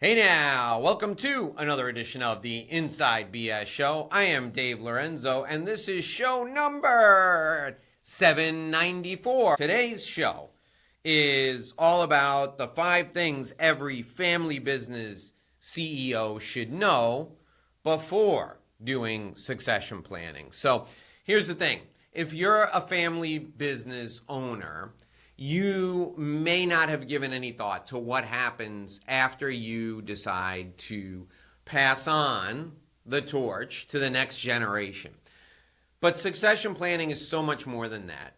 Hey now, welcome to another edition of the Inside BS Show. I am Dave Lorenzo, and this is show number 794. Today's show is all about the 5 things every family business CEO should know before doing succession planning. So here's the thing. If you're a family business owner, you may not have given any thought to what happens after you decide to pass on the torch to the next generation. But succession planning is so much more than that.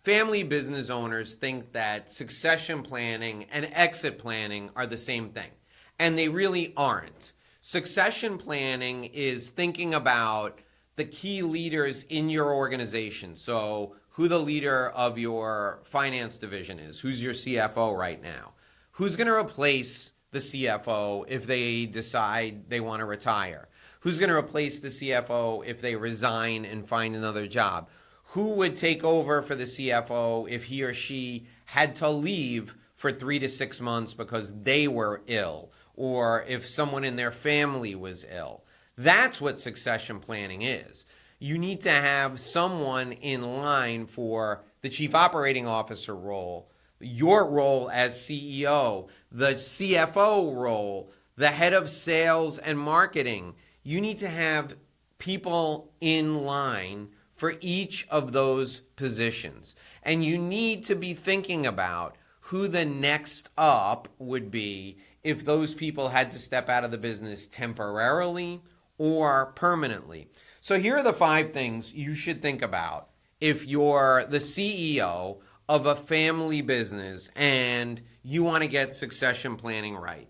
Family business owners think that succession planning and exit planning are the same thing, and they really aren't. Succession planning is thinking about the key leaders in your organization. So who the leader of your finance division is, who's your CFO right now, who's going to replace the CFO if they decide they want to retire, who's going to replace the CFO if they resign and find another job, who would take over for the CFO if he or she had to leave for 3 to 6 months because they were ill, or if someone in their family was ill. That's what succession planning is. You need to have someone in line for the chief operating officer role, your role as CEO, the CFO role, the head of sales and marketing. You need to have people in line for each of those positions. And you need to be thinking about who the next up would be if those people had to step out of the business temporarily or permanently. So here are the 5 things you should think about if you're the CEO of a family business and you want to get succession planning right.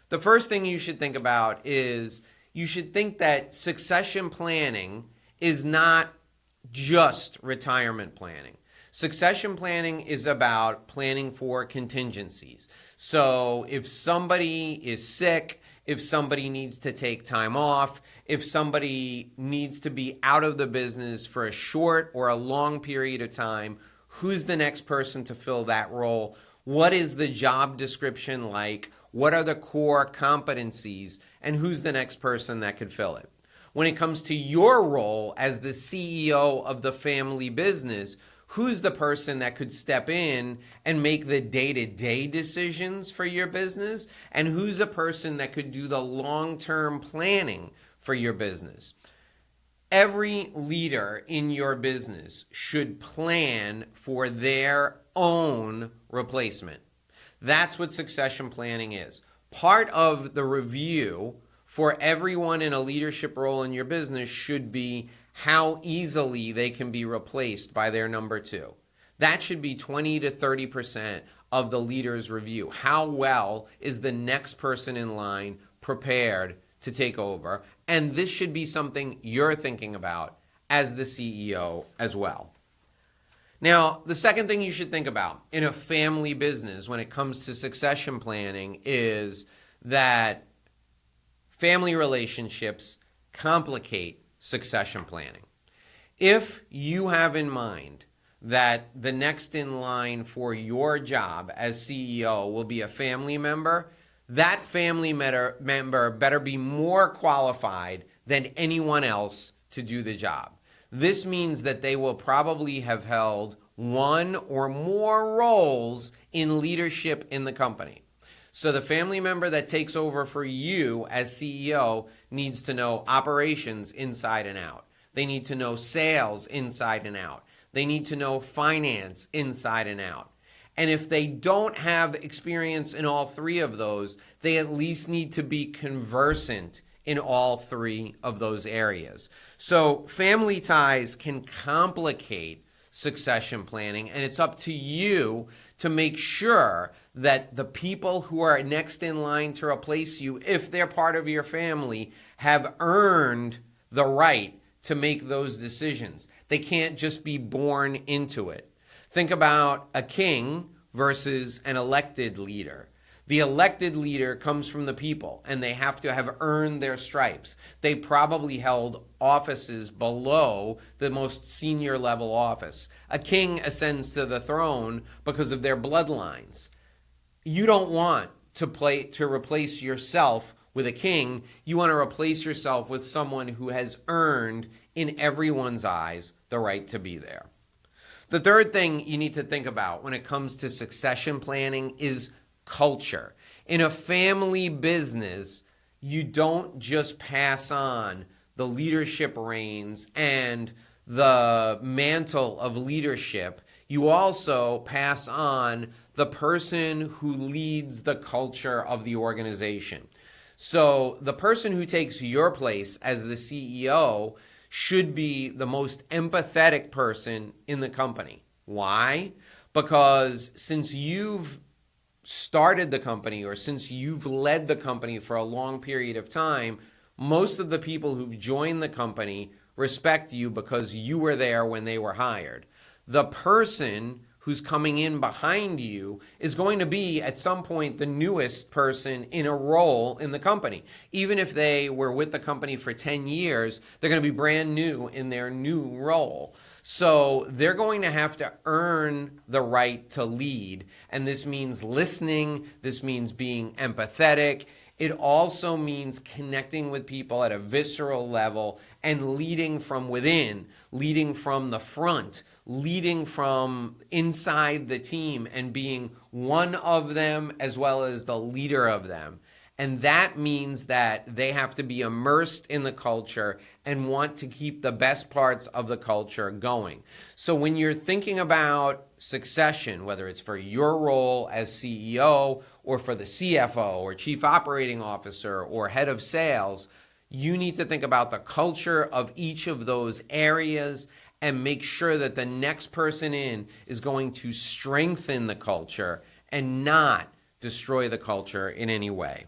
The first thing you should think about is you should think that succession planning is not just retirement planning. Succession planning is about planning for contingencies. So if somebody is sick, if somebody needs to take time off, if somebody needs to be out of the business for a short or a long period of time, who's the next person to fill that role? What is the job description like? What are the core competencies? And who's the next person that could fill it? When it comes to your role as the CEO of the family business, who's the person that could step in and make the day-to-day decisions for your business? And who's a person that could do the long-term planning for your business? Every leader in your business should plan for their own replacement. That's what succession planning is. Part of the review for everyone in a leadership role in your business should be how easily they can be replaced by their number 2. That should be 20 to 30% of the leader's review. How well is the next person in line prepared to take over? And this should be something you're thinking about as the CEO as well. Now, the second thing you should think about in a family business when it comes to succession planning is that family relationships complicate succession planning. If you have in mind that the next in line for your job as CEO will be a family member, that family member better be more qualified than anyone else to do the job. This means that they will probably have held one or more roles in leadership in the company. So the family member that takes over for you as CEO needs to know operations inside and out. They need to know sales inside and out. They need to know finance inside and out. And if they don't have experience in all 3 of those, they at least need to be conversant in all 3 of those areas. So family ties can complicate succession planning, and it's up to you to make sure that the people who are next in line to replace you, if they're part of your family, have earned the right to make those decisions. They can't just be born into it. Think about a king versus an elected leader. The elected leader comes from the people, and they have to have earned their stripes. They probably held offices below the most senior level office. A king ascends to the throne because of their bloodlines. You don't want to replace yourself with a king. You want to replace yourself with someone who has earned, in everyone's eyes, the right to be there. The third thing you need to think about when it comes to succession planning is culture. In a family business, you don't just pass on the leadership reins and the mantle of leadership. You also pass on the person who leads the culture of the organization. So the person who takes your place as the CEO should be the most empathetic person in the company. Why? Because since you've started the company or since you've led the company for a long period of time, most of the people who've joined the company respect you because you were there when they were hired. The person who's coming in behind you is going to be at some point the newest person in a role in the company. Even if they were with the company for 10 years, they're going to be brand new in their new role. So they're going to have to earn the right to lead. And this means listening. This means being empathetic. It also means connecting with people at a visceral level and leading from within, leading from the front, leading from inside the team and being one of them as well as the leader of them. And that means that they have to be immersed in the culture and want to keep the best parts of the culture going. So when you're thinking about succession, whether it's for your role as CEO or for the CFO or Chief Operating Officer or Head of Sales, you need to think about the culture of each of those areas and make sure that the next person in is going to strengthen the culture and not destroy the culture in any way.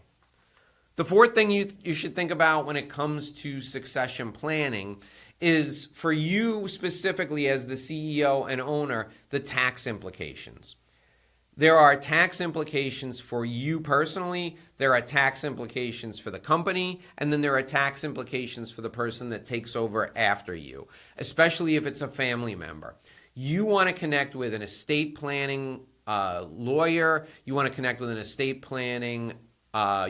The fourth thing you should think about when it comes to succession planning is, for you specifically as the CEO and owner, the tax implications. There are tax implications for you personally, there are tax implications for the company, and then there are tax implications for the person that takes over after you, especially if it's a family member. You want to connect with an estate planning lawyer, you want to connect with an estate planning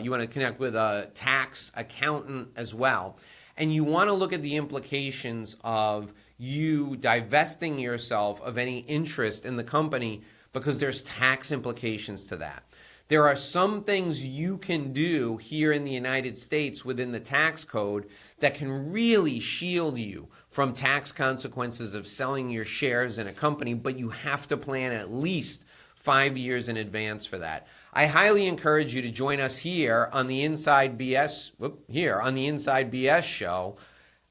you want to connect with a tax accountant as well. And you want to look at the implications of you divesting yourself of any interest in the company because there's tax implications to that. There are some things you can do here in the United States within the tax code that can really shield you from tax consequences of selling your shares in a company, but you have to plan at least 5 years in advance for that. I highly encourage you to join us here on the Inside BS show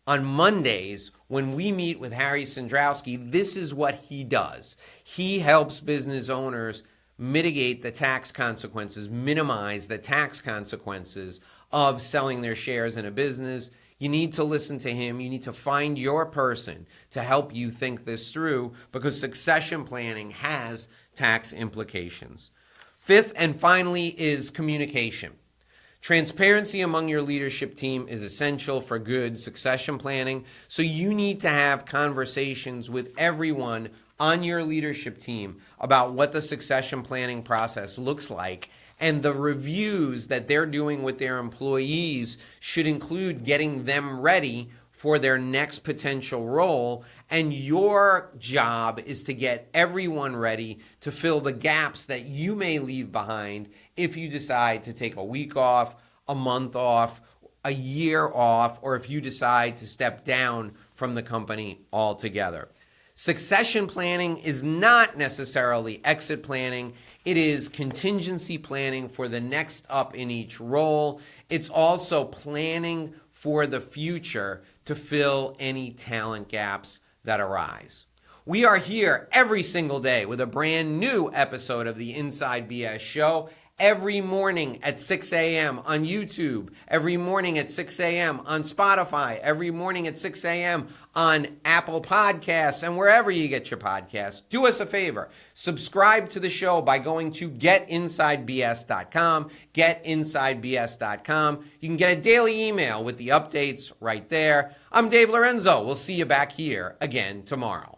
on Mondays when we meet with Harry Sandrowski. This is what he does. He helps business owners mitigate the tax consequences, minimize the tax consequences of selling their shares in a business. You need to listen to him. You need to find your person to help you think this through because succession planning has tax implications. Fifth and finally is communication. Transparency among your leadership team is essential for good succession planning. So you need to have conversations with everyone on your leadership team about what the succession planning process looks like. And the reviews that they're doing with their employees should include getting them ready for their next potential role. And your job is to get everyone ready to fill the gaps that you may leave behind if you decide to take a week off, a month off, a year off, or if you decide to step down from the company altogether. Succession planning is not necessarily exit planning. It is contingency planning for the next up in each role. It's also planning for the future to fill any talent gaps that arise. We are here every single day with a brand new episode of the Inside BS Show. Every morning at 6 a.m. on YouTube, every morning at 6 a.m. on Spotify, every morning at 6 a.m. on Apple Podcasts, and wherever you get your podcasts. Do us a favor. Subscribe to the show by going to getinsidebs.com, getinsidebs.com. You can get a daily email with the updates right there. I'm Dave Lorenzo. We'll see you back here again tomorrow.